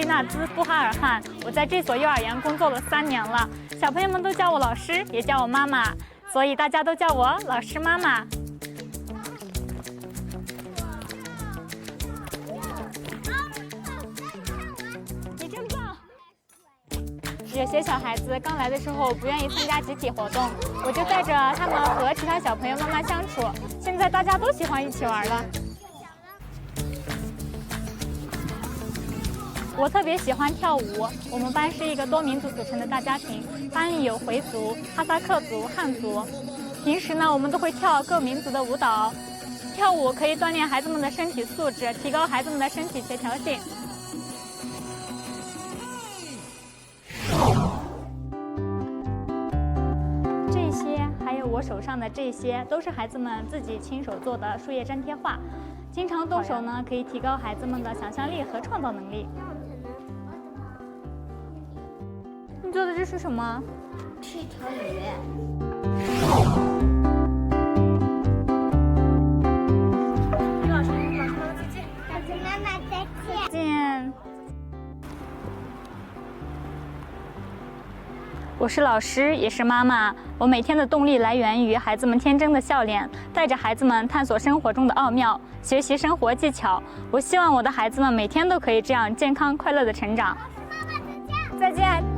丽娜兹·布哈尔汗，我在这所幼儿园工作了3年了，小朋友们都叫我老师，也叫我妈妈，所以大家都叫我老师妈妈。你真棒！有些小孩子刚来的时候不愿意参加集体活动，我就带着他们和其他小朋友慢慢相处。现在大家都喜欢一起玩了。我特别喜欢跳舞，我们班是一个多民族组成的大家庭，班里有回族、哈萨克族、汉族。平时呢，我们都会跳各民族的舞蹈。跳舞可以锻炼孩子们的身体素质，提高孩子们的身体协调性。这些还有我手上的这些，都是孩子们自己亲手做的树叶粘贴画。经常动手呢，可以提高孩子们的想象力和创造能力。你做的这是什么？是一条鱼。老师妈妈再见。老师妈妈再见。见。我是老师，也是妈妈。我每天的动力来源于孩子们天真的笑脸，带着孩子们探索生活中的奥妙，学习生活技巧。我希望我的孩子们每天都可以这样健康快乐的成长。老师妈妈再见。再见。